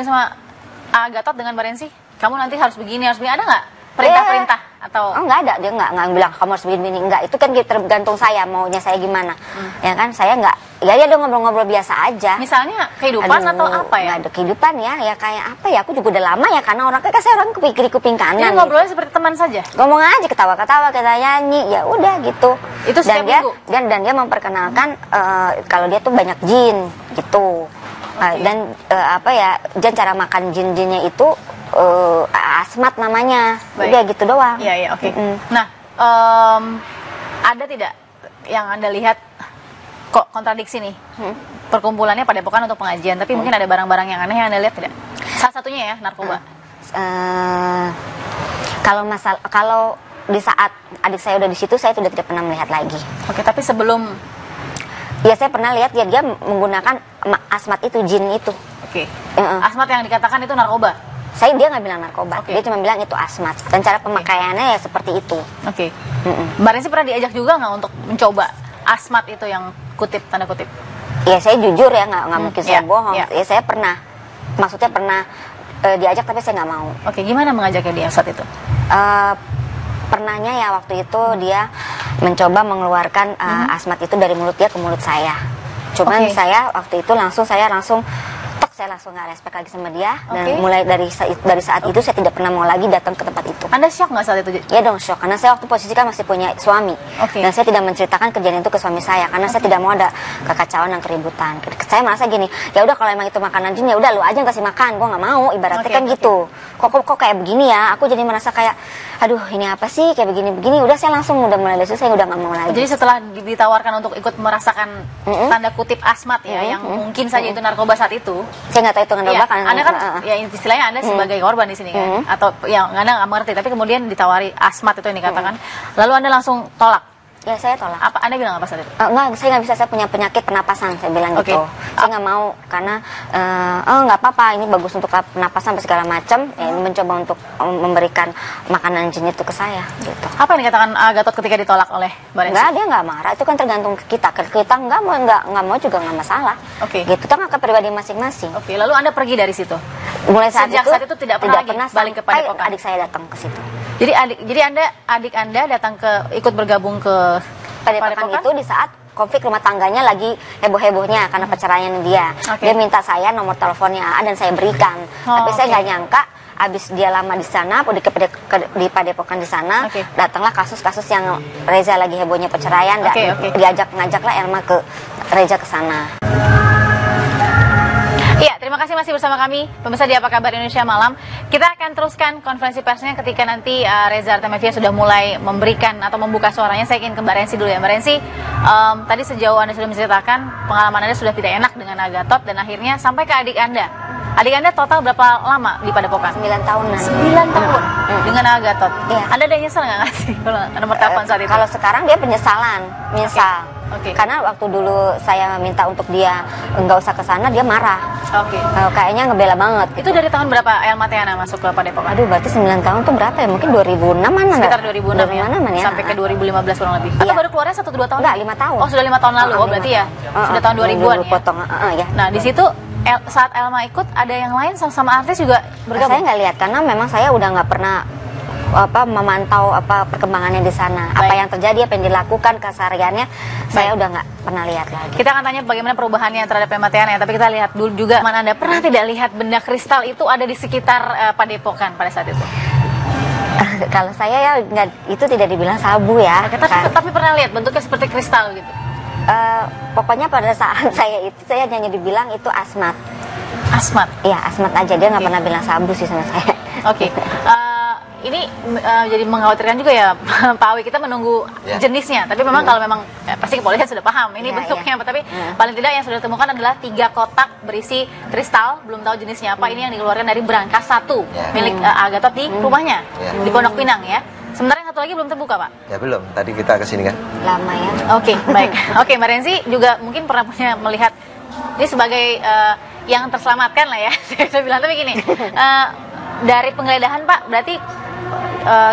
dibilang sama Gatot dengan Mbak Rensi, kamu nanti harus begini, ada nggak perintah-perintah atau? Oh, nggak ada, dia nggak bilang kamu harus begini, enggak. Itu kan tergantung saya maunya saya gimana. Ya kan, saya nggak, ya dia ngobrol-ngobrol biasa aja. Misalnya kehidupan atau apa ya? Nggak ada kehidupan ya kayak apa ya? Aku juga udah lama ya, karena saya orang kuping kanan. Jadi ngobrolnya seperti teman saja. Ngomong aja, ketawa-katawa, kita nyanyi, ya udah gitu. Itu setiap minggu? Dan dia memperkenalkan kalau dia tuh banyak jin gitu. Dan dan cara makan jin-jinnya itu asmat namanya. Udah gitu doang. Iya, oke. Nah, ada tidak yang Anda lihat kok kontradiksi nih? Perkumpulannya Padepokan untuk pengajian, tapi mungkin ada barang-barang yang aneh yang Anda lihat tidak? Salah satunya ya, narkoba. Kalau di saat adik saya udah di situ, saya sudah tidak pernah melihat lagi. Oke, tapi sebelum ya saya pernah lihat dia menggunakan asmat itu, jin itu. Oke. Asmat yang dikatakan itu narkoba. Dia nggak bilang narkoba, dia cuma bilang itu asmat. Dan cara pemakaiannya ya seperti itu. Oke. Mbak Rensi pernah diajak juga nggak untuk mencoba asmat itu yang tanda kutip? Ya saya jujur ya, nggak mungkin saya bohong. Ya saya pernah, maksudnya pernah diajak tapi saya nggak mau. Oke, gimana mengajaknya dia saat itu? Pernahnya ya waktu itu dia mencoba mengeluarkan asmat itu dari mulut dia ke mulut saya. Cuman saya waktu itu langsung saya langsung nggak respect lagi sama dia. Dan mulai dari saat itu saya tidak pernah mau lagi datang ke tempat itu. Anda shock nggak saat itu? Ya dong, shock, karena saya waktu posisi kan masih punya suami. Dan saya tidak menceritakan kejadian itu ke suami saya karena saya tidak mau ada kekacauan dan keributan. Saya merasa gini, ya udah kalau emang itu makanan jin, ya udah lu aja yang kasih makan, gue nggak mau, ibaratnya kan gitu. Kok kayak begini ya, aku jadi merasa kayak aduh ini apa sih kayak begini. Udah saya langsung udah mulai dari situ saya udah nggak mau lagi. Jadi setelah ditawarkan untuk ikut merasakan tanda kutip asmat ya, yang mungkin saja itu narkoba saat itu, saya nggak tahu itu narkoba kan. Anda kan ya istilahnya Anda sebagai korban di sini kan, atau yang Anda nggak mengerti, tapi kemudian ditawari asmat itu yang dikatakan, lalu Anda langsung tolak. Ya saya tolak. Apa Anda bilang apa saat itu? Enggak, saya nggak bisa, saya punya penyakit pernapasan, saya bilang gitu. Saya nggak mau karena nggak apa-apa, ini bagus untuk pernapasan segala macam. Ya, mencoba untuk memberikan makanan jin itu ke saya gitu. Apa yang dikatakan Gatot ketika ditolak oleh Mbak Rensi? Enggak, dia nggak marah, itu kan tergantung kita. Kita nggak mau juga nggak masalah. Gitu, kita nggak ke pribadi masing-masing. Lalu Anda pergi dari situ. Mulai sejak saat itu tidak pernah balik ke Padepokan. Adik saya datang ke situ. Jadi adik Anda datang ikut bergabung ke Padepokan itu di saat konflik rumah tangganya lagi heboh-hebohnya karena perceraian dia. Dia minta saya nomor teleponnya AA dan saya berikan. Tapi saya nggak nyangka abis dia lama di sana, di Padepokan di sana, datanglah kasus-kasus yang Reza lagi hebohnya perceraian, ngajaklah Elma ke Reza ke sana. Iya, terima kasih masih bersama kami pemirsa di Apa Kabar Indonesia Malam. Kita akan teruskan konferensi persnya ketika nanti Reza Artamevia sudah mulai memberikan atau membuka suaranya. Saya ingin ke Mbak Rensi dulu ya. Mbak Rensi, tadi sejauh Anda sudah menceritakan pengalaman Anda sudah tidak enak dengan Gatot dan akhirnya sampai ke adik Anda. Adik Anda total berapa lama di Padepokan? 9 tahunan. 9 tahun dengan Gatot. Anda ada nyesel nggak sih nomor telepon saat itu? Kalau sekarang dia penyesalan, menyesal. Karena waktu dulu saya minta untuk dia nggak usah ke sana, dia marah. Kayaknya ngebela banget. Itu dari tahun berapa Elma Teana masuk ke Padepokan? Aduh, berarti 9 tahun tuh berapa ya? Mungkin 2006-an. Sekitar 2006 ya? Sampai ke 2015 kurang lebih. Atau baru keluarnya 1-2 tahun? Enggak, 5 tahun. Oh, sudah 5 tahun lalu. Berarti ya sudah tahun 2000-an ya? Nah, di situ saat Elma ikut, ada yang lain sama artis juga bergabung? Saya nggak lihat, karena memang saya udah nggak pernah memantau perkembangannya di sana. Apa yang terjadi, apa yang dilakukan kesehariannya, saya udah nggak pernah lihat lagi. Kita akan tanya bagaimana perubahannya terhadap Elma Teana, tapi kita lihat dulu juga, Anda pernah tidak lihat benda kristal itu ada di sekitar Padepokan pada saat itu? Kalau saya ya itu tidak dibilang sabu ya. Tapi pernah lihat bentuknya seperti kristal gitu? Pokoknya pada saat saya hanya dibilang itu asmat. Asmat? Iya, asmat aja, dia nggak pernah bilang sabu sih sama saya. Ini jadi mengkhawatirkan juga ya Pak Awi, kita menunggu jenisnya. Tapi memang kalau memang pasti kepolisian sudah paham ini bentuknya, tapi paling tidak yang sudah ditemukan adalah 3 kotak berisi kristal, belum tahu jenisnya apa. Ini yang dikeluarkan dari berangkas 1 milik Gatot di rumahnya di Pondok Pinang ya. Sementara yang satu lagi belum terbuka, Pak? Ya belum, tadi kita kesini kan. Lama ya. Baik. Mbak Rensi juga mungkin pernah melihat ini sebagai yang terselamatkan lah ya. Saya bilang, tapi gini, dari penggeledahan Pak, berarti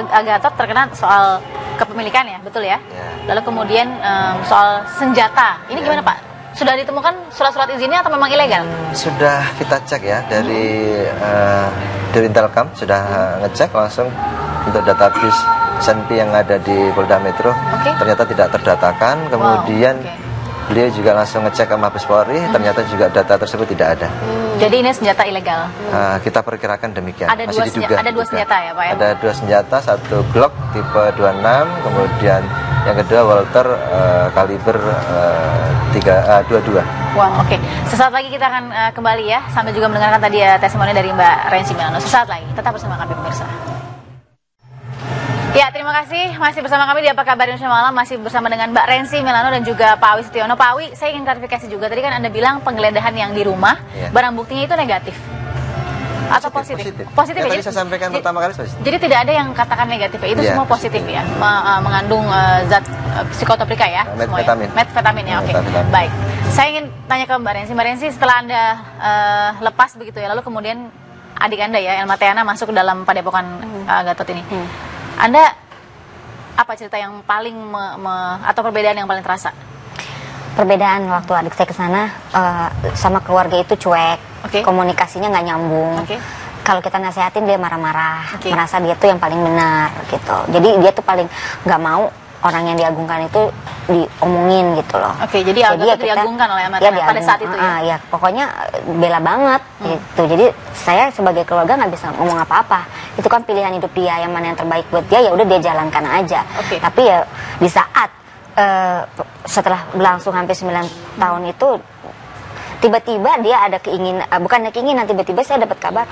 Gatot terkena soal kepemilikan ya, betul ya? Lalu kemudian soal senjata, ini gimana Pak? sudah ditemukan surat-surat izinnya atau memang ilegal? Sudah kita cek ya dari Intelkam sudah ngecek langsung untuk database SNP yang ada di Polda Metro. Ternyata tidak terdatakan. Kemudian beliau juga langsung ngecek ke Mabes Polri, ternyata juga data tersebut tidak ada. Jadi ini senjata ilegal? Kita perkirakan demikian. Ada dua senjata ya Pak ya? Ada 2 senjata, 1 Glock tipe 26, kemudian yang kedua Walter kaliber 22. Wow, oke. Sesaat lagi kita akan kembali ya, sambil juga mendengarkan tadi testimoni dari Mbak Rensi Milano. Sesaat lagi, tetap bersama kami pemirsa. Ya, terima kasih masih bersama kami di Apa Kabar Indonesia Malam, masih bersama dengan Mbak Rensi Milano dan juga Pak Awi Setiono. Pak Awi, saya ingin klarifikasi juga, tadi kan Anda bilang penggeledahan yang di rumah, barang buktinya itu negatif atau positif? Positif ya, tadi saya sampaikan pertama kali positif. Jadi tidak ada yang katakan negatif ya, itu semua positif ya, mengandung zat psikotropika ya, metfetamin. Metfetamin ya, oke. Baik, saya ingin tanya ke Mbak Rensi. Mbak Rensi, setelah Anda lepas begitu ya, lalu kemudian adik Anda ya, Elma Theana masuk ke dalam padepokan Gatot ini. Anda apa cerita yang paling atau perbedaan yang paling terasa? Perbedaan waktu adik saya ke sana sama keluarga itu cuek, komunikasinya nggak nyambung. Kalau kita nasehatin dia marah-marah, merasa dia tuh yang paling benar gitu. Jadi dia tuh paling nggak mau orang yang diagungkan itu diomongin gitu loh. Jadi Gatot diagungkan oleh Elma Theana pada saat itu ya? Ya pokoknya bela banget gitu. Jadi saya sebagai keluarga nggak bisa ngomong apa-apa. Itu kan pilihan hidup dia, yang mana yang terbaik buat dia, ya udah dia jalankan aja. Tapi ya di saat setelah berlangsung hampir 9 tahun itu, tiba-tiba dia ada bukan keinginan, tiba-tiba saya dapat kabar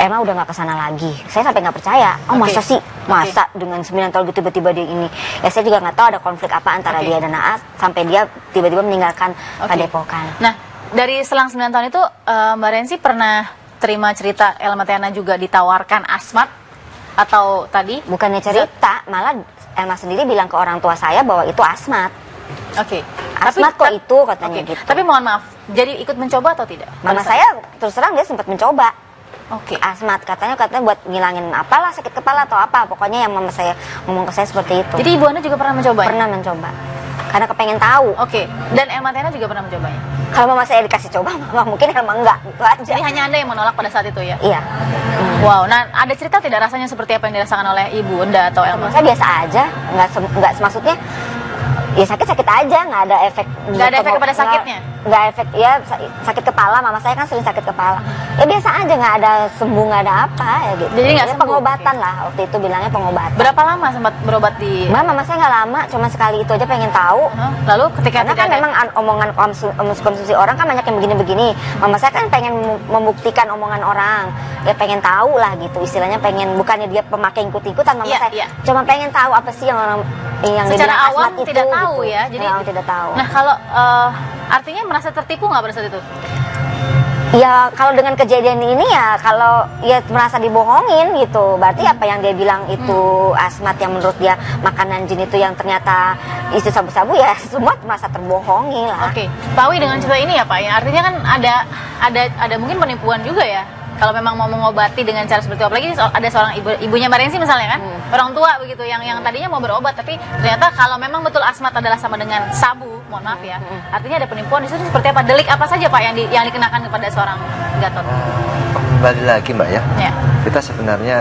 Emma udah nggak kesana lagi. Saya sampai nggak percaya. Masa sih? Masa dengan 9 tahun gitu tiba-tiba dia ini? Ya saya juga nggak tahu ada konflik apa antara dia dan Naas sampai dia tiba-tiba meninggalkan padepokan. Nah, dari selang 9 tahun itu Mbak Rensi pernah terima cerita Elma Theana juga ditawarkan asmat atau tadi? Bukannya cerita, malah Elma sendiri bilang ke orang tua saya bahwa itu asmat. Asmat kok itu katanya gitu. Tapi mohon maaf, jadi ikut mencoba atau tidak? Mama saya terus terang dia sempat mencoba. Asmat katanya buat ngilangin apalah, sakit kepala atau apa. Pokoknya yang mama saya ngomong ke saya seperti itu. Jadi ibu Anda juga pernah mencoba? Pernah mencoba. Karena kepengen tahu. Dan Elma Theana juga pernah mencobanya? Kalau mama saya dikasih coba, mama mungkin Elma enggak. Itu aja. Jadi hanya Anda yang menolak pada saat itu ya? Iya. Wow, nah ada cerita tidak rasanya seperti apa yang dirasakan oleh ibu Anda atau Elma? Saya biasa aja, nggak maksudnya ya sakit-sakit aja, nggak ada efek. Nggak ada efek kepada sakitnya? Nggak efek, ya sakit kepala, mama saya kan sering sakit kepala. Ya biasa aja, nggak ada sembuh, nggak ada apa ya gitu. Jadi nggak sembuh? Pengobatan lah, waktu itu bilangnya pengobatan. Berapa lama sempat berobat di? Mama saya nggak lama, cuma sekali itu aja pengen tahu. Lalu ketika karena kan memang omongan konsumsi orang kan banyak yang begini-begini. Mama saya kan pengen membuktikan omongan orang, ya pengen tahu lah gitu. Istilahnya pengen, bukannya dia pemakai ikut-ikutan, mama saya cuma pengen tahu apa sih yang orang yang secara awam itu, tidak tahu gitu. Ya, jadi tidak tahu. Nah kalau artinya merasa tertipu nggak pada saat itu? Ya kalau dengan kejadian ini ya kalau ya merasa dibohongin gitu, berarti apa yang dia bilang itu asmat yang menurut dia makanan jin itu yang ternyata isi sabu-sabu, ya semua merasa terbohongi lah. Pak Awi, dengan cerita ini ya Pak, ya artinya kan ada mungkin penipuan juga ya. Kalau memang mau mengobati dengan cara seperti itu, apalagi ada seorang ibunya Mbak Rensi misalnya kan, orang tua begitu yang tadinya mau berobat, tapi ternyata kalau memang betul asmat adalah sama dengan sabu, mohon maaf ya, artinya ada penipuan di situ. Seperti apa, delik apa saja Pak yang dikenakan kepada seorang Gatot? Kembali lagi Mbak ya, kita sebenarnya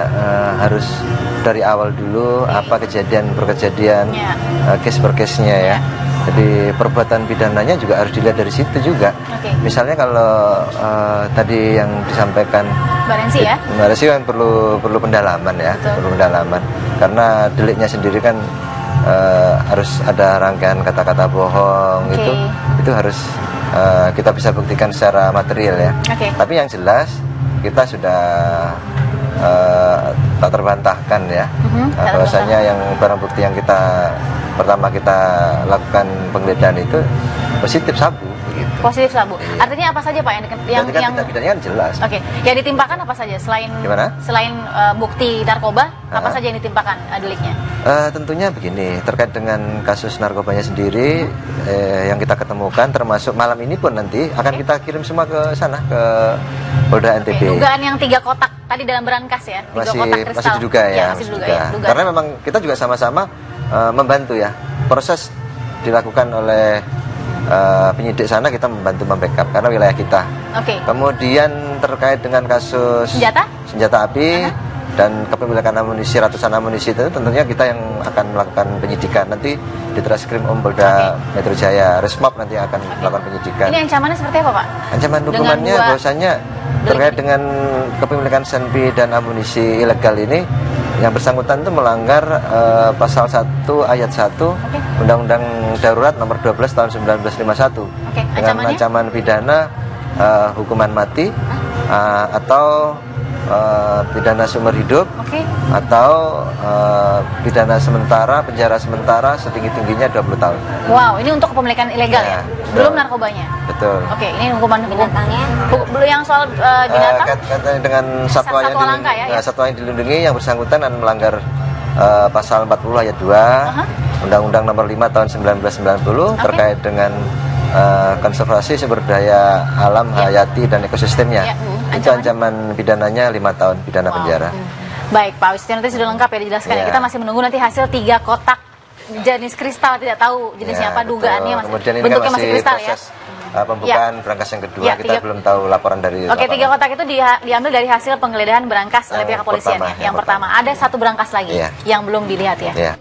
harus dari awal dulu apa kejadian per kejadian, case per case-nya ya. Jadi perbuatan pidananya juga harus dilihat dari situ juga. Misalnya kalau tadi yang disampaikan Mbak Rensi ya, Mbak Rensi kan perlu pendalaman ya. Perlu pendalaman karena deliknya sendiri kan harus ada rangkaian kata-kata bohong. Itu harus kita bisa buktikan secara material ya. Tapi yang jelas kita sudah tak terbantahkan ya, bahwasanya yang barang bukti yang pertama kita lakukan penggeledahan itu positif sabu. Positif sabu. Artinya apa saja Pak yang pidananya kan jelas. Yang ditimpakan apa saja selain bukti narkoba, apa saja yang ditimpakan deliknya? Tentunya begini, terkait dengan kasus narkobanya sendiri yang kita ketemukan, termasuk malam ini pun nanti akan kita kirim semua ke sana, ke Polda NTB. Dugaan yang 3 kotak tadi dalam berangkas ya, 3 kotak kristal. Masih diduga ya, masih diduga. Karena memang kita juga sama-sama membantu ya, proses dilakukan oleh penyidik sana kita membantu membackup karena wilayah kita. Kemudian terkait dengan kasus senjata api dan kepemilikan amunisi, ratusan amunisi itu tentunya kita yang akan melakukan penyidikan. Nanti di Treskrim Polda Metro Jaya, Resmob nanti akan melakukan penyidikan. Ini ancamannya seperti apa, Pak? Ancaman hukumannya bahwasanya terkait dengan kepemilikan senpi dan amunisi ilegal ini, yang bersangkutan itu melanggar pasal 1 ayat 1 Undang-Undang Darurat nomor 12 tahun 1951 dengan ancaman pidana hukuman mati atau pidana seumur hidup atau pidana sementara, penjara sementara setinggi-tingginya 20 tahun. Wow, ini untuk kepemilikan ilegal ya? Belum narkobanya? Betul. Ini hukuman binatangnya? Belum yang soal binatang? Katanya dengan satwa yang dilindungi yang bersangkutan dan melanggar pasal 40 ayat 2 Undang-Undang nomor 5 tahun 1990 terkait dengan konservasi sumber daya alam, hayati dan ekosistemnya. Itu ancaman pidananya 5 tahun pidana penjara. Baik, Pak Wisnu nanti sudah lengkap ya dijelaskan ya. Kita masih menunggu nanti hasil 3 kotak jenis kristal, tidak tahu jenisnya apa, dugaannya bentuknya masih kristal ya. Pembukaan berangkas yang kedua, kita belum tahu laporan dari 3 kotak itu diambil dari hasil penggeledahan berangkas oleh pihak kepolisian. Yang pertama, ada 1 berangkas lagi yang belum dilihat ya.